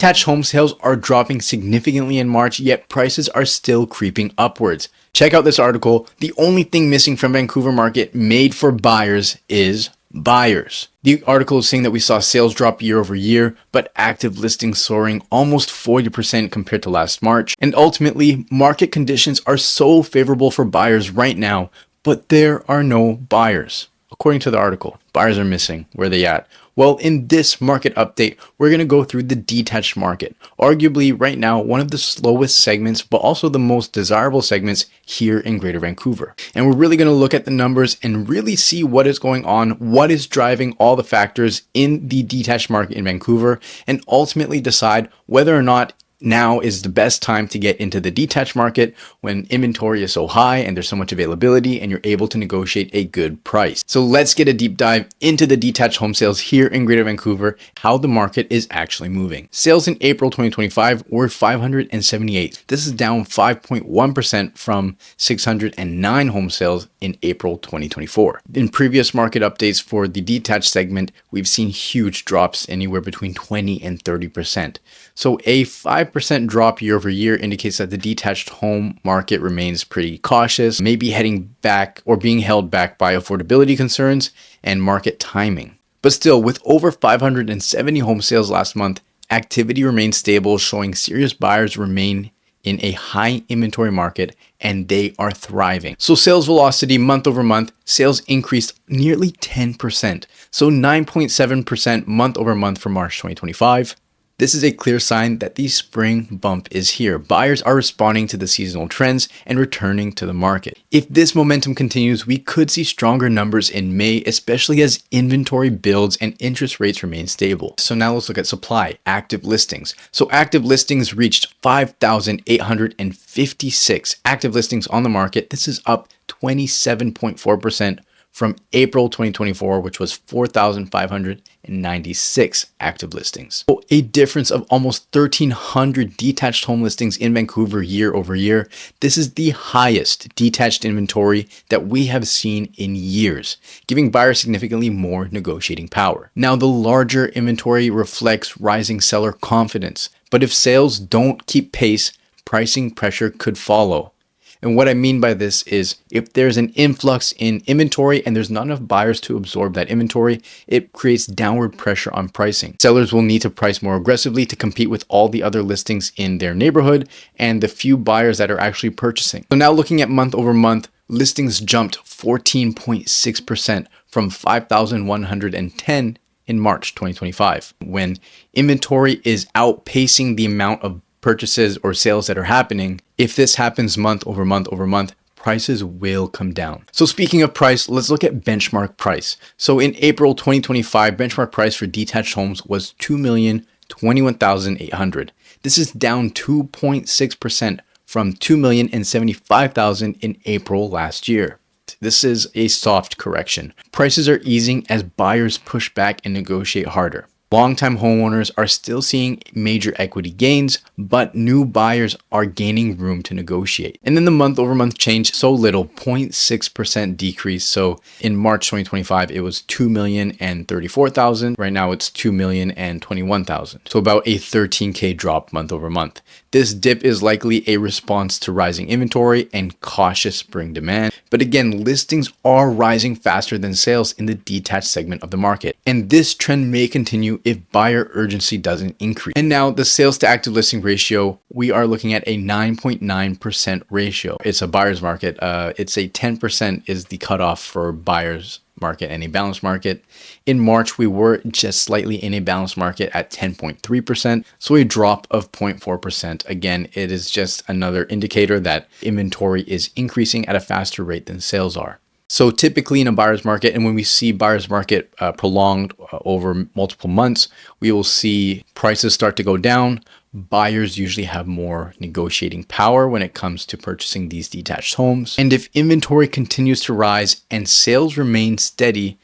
Detached home sales are dropping significantly in March, yet prices are still creeping upwards. Check out this article. The only thing missing from Vancouver market made for buyers is buyers. The article is saying that we saw sales drop year over year, but active listings soaring almost 40% compared to last March. And ultimately, market conditions are so favorable for buyers right now, but there are no buyers. According to the article, buyers are missing. Where are they at? Well, in this market update, we're going to go through the detached market, arguably right now one of the slowest segments, but also the most desirable segments here in Greater Vancouver. And we're really going to look at the numbers and really see what is going on, what is driving all the factors in the detached market in Vancouver, and ultimately decide whether or not now is the best time to get into the detached market when inventory is so high and there's so much availability and you're able to negotiate a good price. So let's get a deep dive into the detached home sales here in Greater Vancouver, how the market is actually moving. Sales in April 2025 were 578. This is down 5.1% from 609 home sales in April 2024. In previous market updates for the detached segment, we've seen huge drops anywhere between 20 and 30%. So a 5% drop year over year indicates that the detached home market remains pretty cautious, maybe heading back or being held back by affordability concerns and market timing. But still, with over 570 home sales last month, activity remains stable, showing serious buyers remain in a high inventory market and they are thriving. So sales velocity month over month, sales increased nearly 10%. So 9.7% month over month for March 2025. This is a clear sign that the spring bump is here. Buyers are responding to the seasonal trends and returning to the market. If this momentum continues, we could see stronger numbers in May, especially as inventory builds and interest rates remain stable. So now let's look at supply, active listings. So active listings reached 5,856 active listings on the market. This is up 27.4% from April 2024, which was 4,596 active listings. So a difference of almost 1,300 detached home listings in Vancouver year over year. This is the highest detached inventory that we have seen in years, giving buyers significantly more negotiating power. Now, the larger inventory reflects rising seller confidence, but if sales don't keep pace, pricing pressure could follow. And what I mean by this is if there's an influx in inventory and there's not enough buyers to absorb that inventory, it creates downward pressure on pricing. Sellers will need to price more aggressively to compete with all the other listings in their neighborhood and the few buyers that are actually purchasing. So now looking at month over month, listings jumped 14.6% from 5,110 in March 2025. When inventory is outpacing the amount of purchases or sales that are happening, if this happens month over month over month, prices will come down. So speaking of price, let's look at benchmark price. So in April 2025, benchmark price for detached homes was $2,021,800. This is down 2.6% from $2,075,000 in April last year. This is a soft correction. Prices are easing as buyers push back and negotiate harder. Longtime homeowners are still seeing major equity gains, but new buyers are gaining room to negotiate. And then the month over month change, so little, 0.6% decrease. So in March 2025, it was $2,034,000. Right now it's $2,021,000. So about a $13K drop month over month. This dip is likely a response to rising inventory and cautious spring demand. But again, listings are rising faster than sales in the detached segment of the market. And this trend may continue if buyer urgency doesn't increase. And now the sales to active listing ratio, we are looking at a 9.9% ratio. It's a buyer's market. It's a 10% is the cutoff for buyers market and a balanced market. In March, we were just slightly in a balanced market at 10.3%. So a drop of 0.4%. Again, it is just another indicator that inventory is increasing at a faster rate than sales are. So typically in a buyer's market, and when we see buyer's market prolonged over multiple months, we will see prices start to go down. Buyers usually have more negotiating power when it comes to purchasing these detached homes. And if inventory continues to rise and sales remain steady,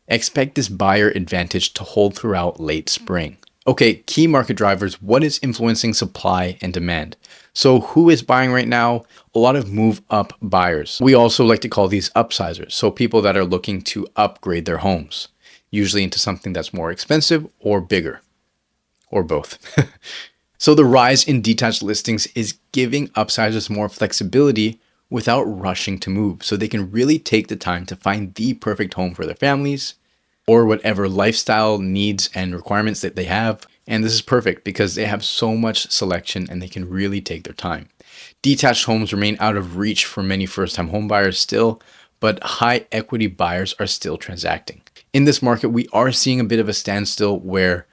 expect this buyer advantage to hold throughout late spring. Okay, key market drivers. What is influencing supply and demand? So who is buying right now? A lot of move up buyers. We also like to call these upsizers. So people that are looking to upgrade their homes, usually into something that's more expensive or bigger, or both. So the rise in detached listings is giving upsizers more flexibility without rushing to move. So they can really take the time to find the perfect home for their families or whatever lifestyle needs and requirements that they have. And this is perfect because they have so much selection and they can really take their time. Detached homes remain out of reach for many first-time home buyers still, but high equity buyers are still transacting. In this market, we are seeing a bit of a standstill where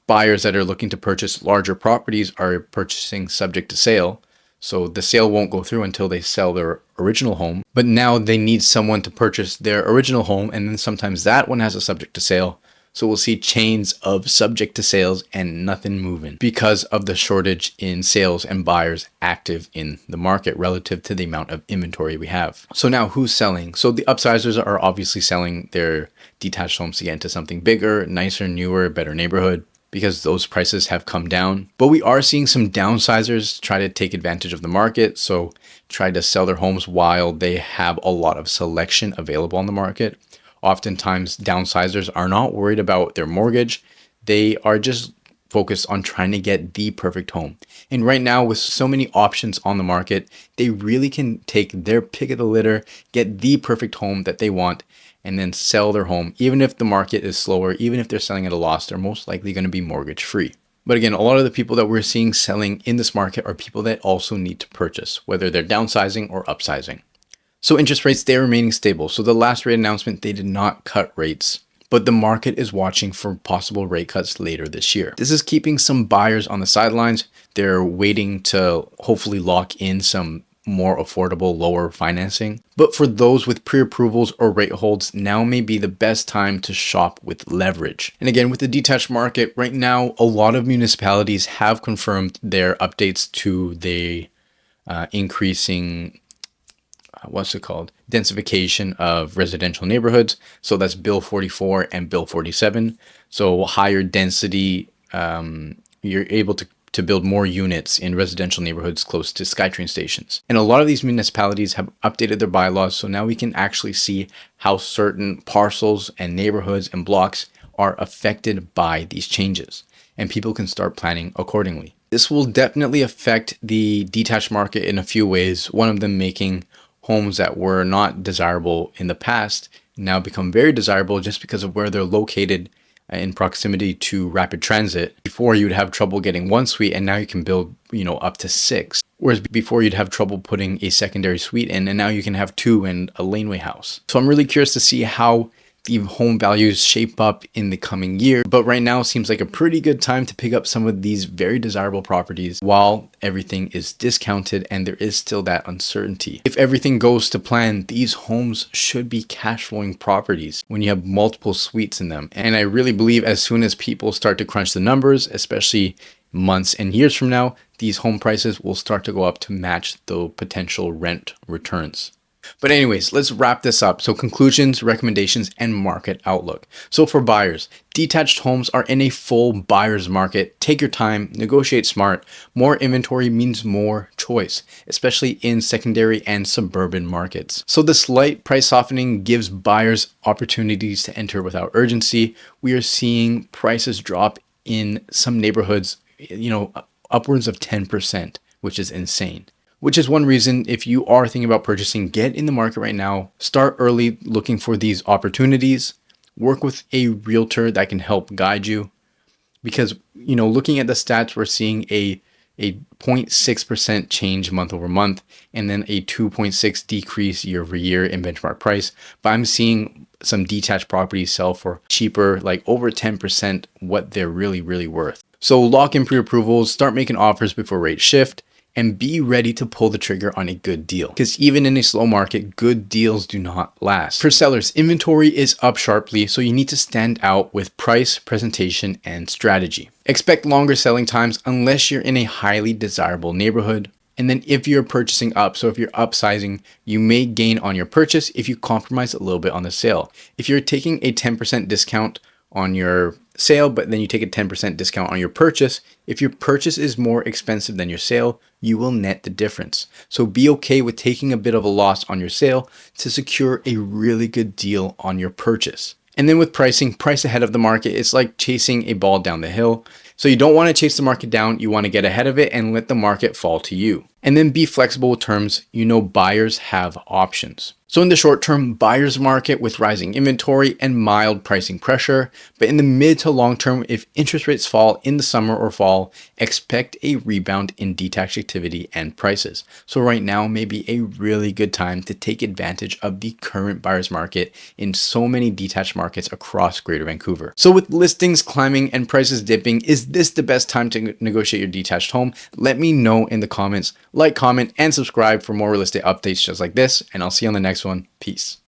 buyers that are looking to purchase larger properties are purchasing subject to sale. So the sale won't go through until they sell their original home. But now they need someone to purchase their original home, and then sometimes that one has a subject to sale. So we'll see chains of subject to sales and nothing moving because of the shortage in sales and buyers active in the market relative to the amount of inventory we have. So now who's selling? So the upsizers are obviously selling their detached homes to get into something bigger, nicer, newer, better neighborhood, because those prices have come down. But we are seeing some downsizers try to take advantage of the market. So try to sell their homes while they have a lot of selection available on the market. Oftentimes downsizers are not worried about their mortgage. They are just focused on trying to get the perfect home. And right now with so many options on the market, they really can take their pick of the litter, get the perfect home that they want, and then sell their home. Even if the market is slower, even if they're selling at a loss, they're most likely going to be mortgage free. But again, a lot of the people that we're seeing selling in this market are people that also need to purchase, whether they're downsizing or upsizing. So interest rates, they're remaining stable. So the last rate announcement, they did not cut rates, but the market is watching for possible rate cuts later this year. This is keeping some buyers on the sidelines. They're waiting to hopefully lock in some more affordable, lower financing. But for those with pre-approvals or rate holds, now may be the best time to shop with leverage. And again, with the detached market right now, a lot of municipalities have confirmed their updates to the increasing densification of residential neighborhoods. So that's Bill 44 and Bill 47. So higher density, you're able to build more units in residential neighborhoods close to SkyTrain stations. And a lot of these municipalities have updated their bylaws. So now we can actually see how certain parcels and neighborhoods and blocks are affected by these changes. And people can start planning accordingly. This will definitely affect the detached market in a few ways. One of them making homes that were not desirable in the past now become very desirable just because of where they're located in proximity to rapid transit. Before you'd have trouble getting one suite, and now you can build, up to 6. Whereas before you'd have trouble putting a secondary suite in, and now you can have 2 in a laneway house. So I'm really curious to see how the home values shape up in the coming year. But right now seems like a pretty good time to pick up some of these very desirable properties while everything is discounted and there is still that uncertainty. If everything goes to plan, these homes should be cash flowing properties when you have multiple suites in them. And I really believe as soon as people start to crunch the numbers, especially months and years from now, these home prices will start to go up to match the potential rent returns. But anyways, let's wrap this up. So conclusions, recommendations, and market outlook. So for buyers, detached homes are in a full buyer's market. Take your time, negotiate smart. More inventory means more choice, especially in secondary and suburban markets. So the slight price softening gives buyers opportunities to enter without urgency. We are seeing prices drop in some neighborhoods, upwards of 10%, which is insane. Which is one reason, if you are thinking about purchasing, get in the market right now. Start early looking for these opportunities. Work with a realtor that can help guide you. Because, looking at the stats, we're seeing a 0.6% change month over month, and then a 2.6 decrease year over year in benchmark price. But I'm seeing some detached properties sell for cheaper, like over 10% what they're really, really worth. So lock in pre-approvals, start making offers before rates shift, and be ready to pull the trigger on a good deal. Because even in a slow market, good deals do not last. For sellers, inventory is up sharply, so you need to stand out with price, presentation, and strategy. Expect longer selling times unless you're in a highly desirable neighborhood. And then if you're purchasing up, so if you're upsizing, you may gain on your purchase if you compromise a little bit on the sale. If you're taking a 10% discount on your sale, but then you take a 10% discount on your purchase, if your purchase is more expensive than your sale, you will net the difference. So be okay with taking a bit of a loss on your sale to secure a really good deal on your purchase. And then with pricing, price ahead of the market. It's like chasing a ball down the hill. So you don't want to chase the market down. You want to get ahead of it and let the market fall to you. And then be flexible with terms. You know, buyers have options. So in the short term, buyer's market with rising inventory and mild pricing pressure. But in the mid to long term, if interest rates fall in the summer or fall, expect a rebound in detached activity and prices. So right now may be a really good time to take advantage of the current buyer's market in so many detached markets across Greater Vancouver. So with listings climbing and prices dipping, is this the best time to negotiate your detached home? Let me know in the comments. Like, comment, and subscribe for more real estate updates just like this, and I'll see you on the next one. Peace.